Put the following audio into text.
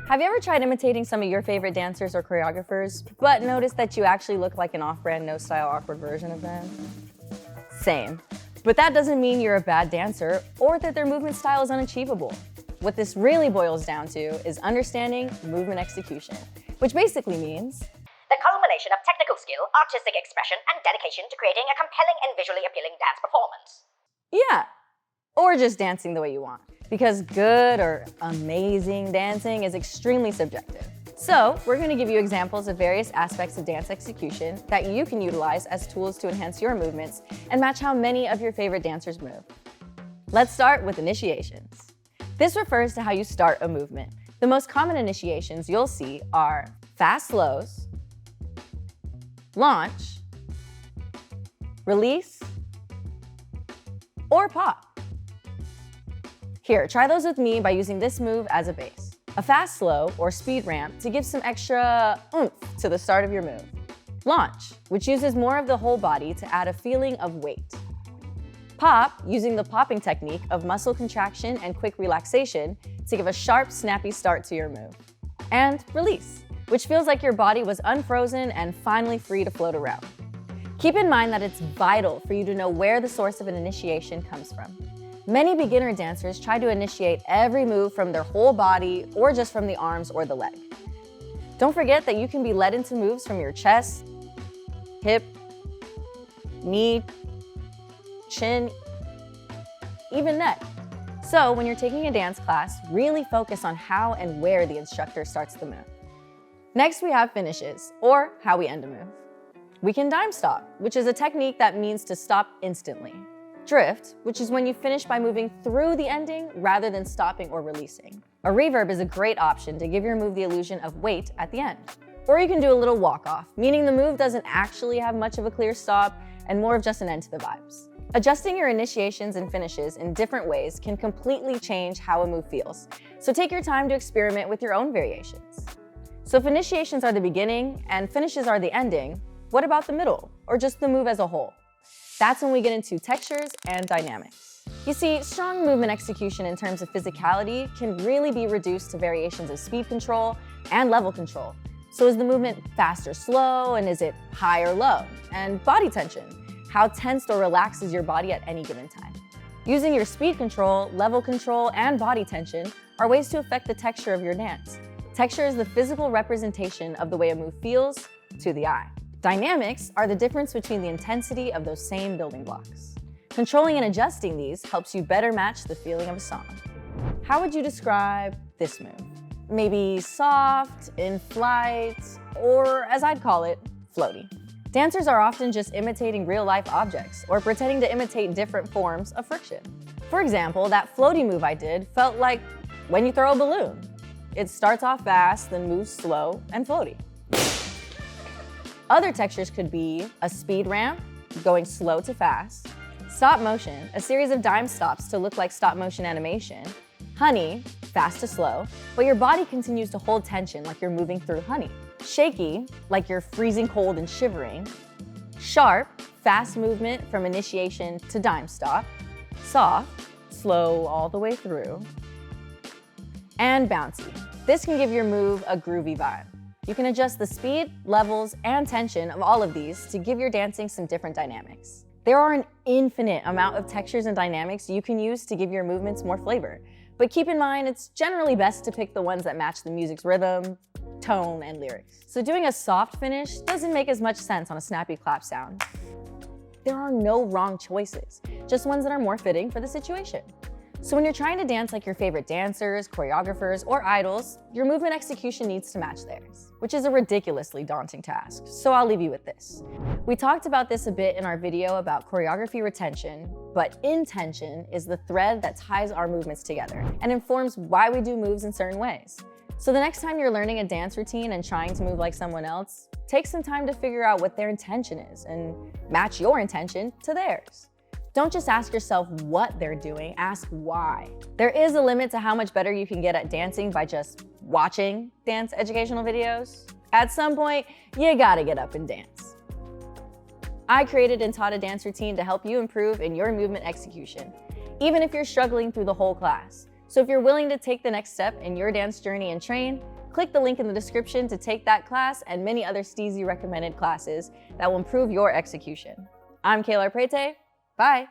Have you ever tried imitating some of your favorite dancers or choreographers, but noticed that you actually look like an off-brand, no-style, awkward version of them? Same. But that doesn't mean you're a bad dancer or that their movement style is unachievable. What this really boils down to is understanding movement execution, which basically means the culmination of technical skill, artistic expression, and dedication to creating a compelling and visually appealing dance performance. yeah, or just dancing the way you want. Because good or amazing dancing is extremely subjective. So we're going to give you examples of various aspects of dance execution that you can utilize as tools to enhance your movements and match how many of your favorite dancers move. Let's start with initiations. This refers to how you start a movement. The most common initiations you'll see are fast slows, launch, release, or pop. Here, try those with me by using this move as a base. A fast slow or speed ramp to give some extra oomph to the start of your move. Launch, which uses more of the whole body to add a feeling of weight. Pop, using the popping technique of muscle contraction and quick relaxation to give a sharp, snappy start to your move. And release, which feels like your body was unfrozen and finally free to float around. Keep in mind that it's vital for you to know where the source of an initiation comes from. Many beginner dancers try to initiate every move from their whole body or just from the arms or the leg. Don't forget that you can be led into moves from your chest, hip, knee, chin, even neck. So when you're taking a dance class, really focus on how and where the instructor starts the move. Next, we have finishes, or how we end a move. We can dime stop, which is a technique that means to stop instantly. Drift, which is when you finish by moving through the ending rather than stopping or releasing. A reverb is a great option to give your move the illusion of weight at the end. Or you can do a little walk-off, meaning the move doesn't actually have much of a clear stop and more of just an end to the vibes. Adjusting your initiations and finishes in different ways can completely change how a move feels, so take your time to experiment with your own variations. So if initiations are the beginning and finishes are the ending, what about the middle, or just the move as a whole? That's when we get into textures and dynamics. You see, strong movement execution in terms of physicality can really be reduced to variations of speed control and level control. So is the movement fast or slow, and is it high or low? And body tension, how tensed or relaxed is your body at any given time? Using your speed control, level control, and body tension are ways to affect the texture of your dance. Texture is the physical representation of the way a move feels to the eye. Dynamics are the difference between the intensity of those same building blocks. Controlling and adjusting these helps you better match the feeling of a song. How would you describe this move? Maybe soft, in flight, or as I'd call it, floaty. Dancers are often just imitating real-life objects or pretending to imitate different forms of friction. For example, that floaty move I did felt like when you throw a balloon. It starts off fast, then moves slow and floaty. Other textures could be a speed ramp, going slow to fast, stop motion, a series of dime stops to look like stop motion animation, honey, fast to slow, but your body continues to hold tension like you're moving through honey, shaky, like you're freezing cold and shivering, sharp, fast movement from initiation to dime stop, soft, slow all the way through, and bouncy. This can give your move a groovy vibe. You can adjust the speed, levels, and tension of all of these to give your dancing some different dynamics. There are an infinite amount of textures and dynamics you can use to give your movements more flavor, but keep in mind it's generally best to pick the ones that match the music's rhythm, tone, and lyrics. So doing a soft finish doesn't make as much sense on a snappy clap sound. There are no wrong choices, just ones that are more fitting for the situation. So when you're trying to dance like your favorite dancers, choreographers, or idols, your movement execution needs to match theirs, which is a ridiculously daunting task, so I'll leave you with this. We talked about this a bit in our video about choreography retention, but intention is the thread that ties our movements together and informs why we do moves in certain ways. So the next time you're learning a dance routine and trying to move like someone else, take some time to figure out what their intention is and match your intention to theirs. Don't just ask yourself what they're doing, ask why. There is a limit to how much better you can get at dancing by just watching dance educational videos. At some point, you gotta get up and dance. I created and taught a dance routine to help you improve in your movement execution, even if you're struggling through the whole class. So if you're willing to take the next step in your dance journey and train, Click the link in the description to take that class and many other Steezy recommended classes that will improve your execution. I'm Kaylar Preite. Bye.